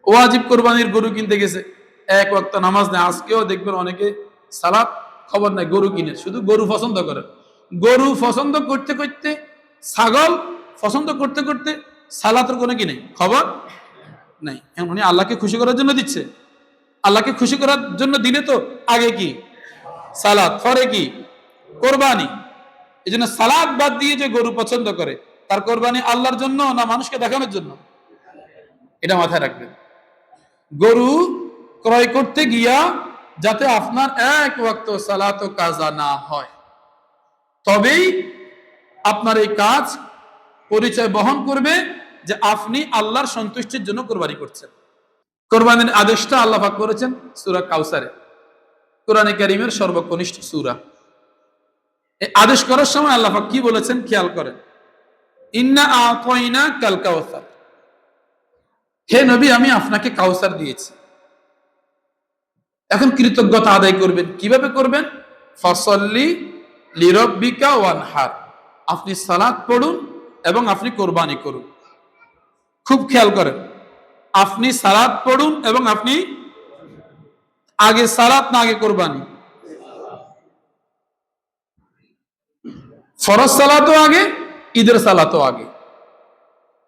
ওয়াজিব কোরবানির গরু কিনতে গেছে, এক ওয়াক্ত নামাজ নেই, আজকেও দেখবেন অনেকে সালাত খবর নাই, গরু কিনে, শুধু গরু পছন্দ করে, গরু পছন্দ করতে করতে, ছাগল পছন্দ করতে করতে সালাতের কোনো কি নেই, খবর নাই। উনি আল্লাহকে খুশি করার জন্য দিচ্ছে, আল্লাহকে খুশি করার জন্য দিলে তো আগে কি সালাত, পরে কি কোরবানি। এই জন্য সালাত বাদ দিয়ে যে গরু পছন্দ করে, তার কোরবানি আল্লাহর জন্য না মানুষকে দেখানোর জন্য, এটা মাথায় রাখবেন। গরু ক্রয় করতে গিয়া যাতে আপনার এক ওয়াক্ত সালাত কাজা না হয়, তবেই আপনার এই কাজ পরিচয় বহন করবে যে আপনি আল্লাহর সন্তুষ্টির জন্য কোরবানি করছেন। কোরবানির আদেশটা আল্লাহ পাক করেছেন সূরা কাউসারে, কোরআনে কারীমের সর্বকনিষ্ঠ সূরা। এই আদেশ করার সময় আল্লাহ পাক কি বলেছেন খেয়াল করেন, ইন্না আতাইনা কাল কাউসার, হে নবী আমি আপনাকে কাউসার দিয়েছি। এখন কৃতজ্ঞতা আদায় করবেন, কিভাবে করবেন? ফাসাল্লি লিরাব্বিকা ওয়ানহার, আপনি সালাত পড়ুন এবং আপনি কোরবানি করুন। খুব খেয়াল করেন, আপনি সালাত পড়ুন এবং আপনি আগে সালাত না আগে কোরবানি? ফরজ সালাতও আগে, ঈদের সালাতও আগে।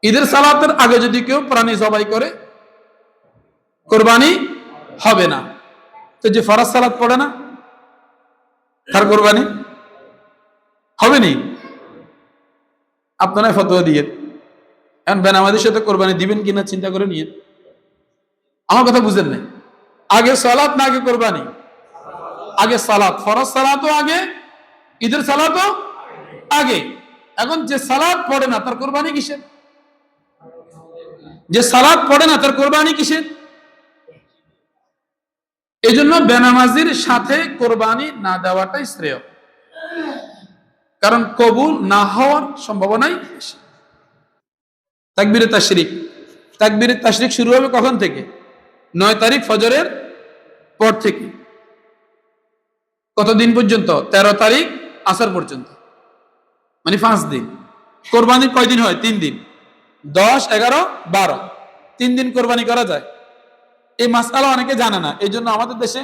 ঈদের সালাতের আগে যদি কেউ প্রাণী জবাই করে কোরবানি হবে না। তো যে ফরজ সালাত পড়ে না তার কোরবানি হবে নি? আপনারা ফতোয়া দিয়ে এখন বেনামাজির সাথে কোরবানি দিবেন কিনা চিন্তা করে নিয়ে, আমার কথা বুঝেন নাই। আগে সালাত না আগে কোরবানি? আগে সালাত, ফরজ সালাতও আগে, ঈদের সালাতও আগে। এখন যে সালাত পড়ে না তার কোরবানি কিসের? যে সালাত পড়ে না তার কোরবানি কিসের? এই জন্য বেনামাজির সাথে কোরবানি না দেওয়াটাই শ্রেয়, কারণ কবুল না হওয়ার সম্ভাবনাই বেশি। তাকবীরে তাশরিক, তাকবীরে তাশরিক শুরু হবে কখন থেকে? 9 তারিখ ফজরের পর থেকে। কতদিন পর্যন্ত? 13 তারিখ আসর পর্যন্ত, মানে 5 দিন। কোরবানি কয়দিন হয়? 3 দিন, 10, 11, 12, 3 দিন কোরবানি করা যায়। এই মাসআলা অনেকে জানে না, এই জন্য আমাদের দেশে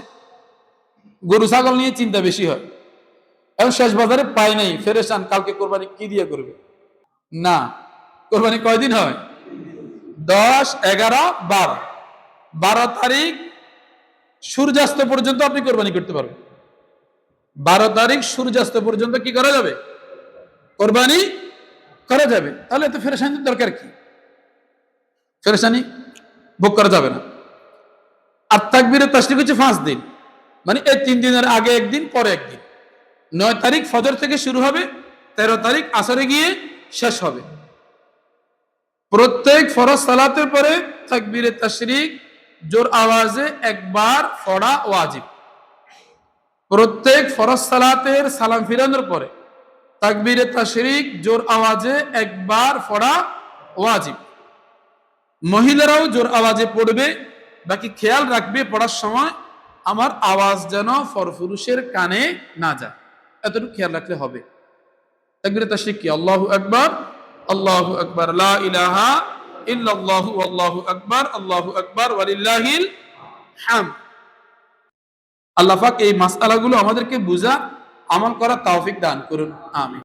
গরু ছাগল নিয়ে চিন্তা বেশি হয়। এখন শেষ বাজারে পাই নাই, ফেরেশান, কালকে কোরবানি কি দিয়ে করবে? না, কোরবানি কয়দিন হয়? 10, 11, 12। 12 তারিখ সূর্যাস্ত পর্যন্ত আপনি কোরবানি করতে পারবেন। 12 তারিখ সূর্যাস্ত পর্যন্ত কি করা যাবে? কোরবানি করা যাবে। তাহলে তো ফেরেশানির দরকার কি? ফেরেশানি ভোগ করা যাবে না। আর তাকবীরে তাশরিক হচ্ছে 5 দিন, মানে এই 3 দিনের আগে একদিন পরে একদিন। 9 তারিখ ফজর থেকে শুরু হবে, 13 তারিখ আসরে গিয়ে শেষ হবে। প্রত্যেক ফরজ সালাতের পরে তাকবীরে তাশরিক জোর আওয়াজে একবার পড়া ওয়াজিব। প্রত্যেক ফরজ সালাতের সালাম ফিরানোর পরে তাকবীরে তাশরিক জোর আওয়াজে একবার পড়া ওয়াজিব। মহিলারাও জোর আওয়াজে পড়বে, বাকি খেয়াল রাখবে পড়ার সময় আমার আওয়াজ যেন পরপুরুষের কানে না যায়, এতটুকু খেয়াল রাখলে হবে। তাকবীরে তাশরিক কি? আল্লাহু আকবার, আল্লাহু আকবার, লা ইলাহা ইল্লাল্লাহু আল্লাহু আকবার, আল্লাহু আকবার ওয়ালিল্লাহিল হামদ। আল্লাহ পাক এই মাসআলাগুলো আমাদেরকে বুঝা আমল করার তৌফিক দান করুন, আমিন।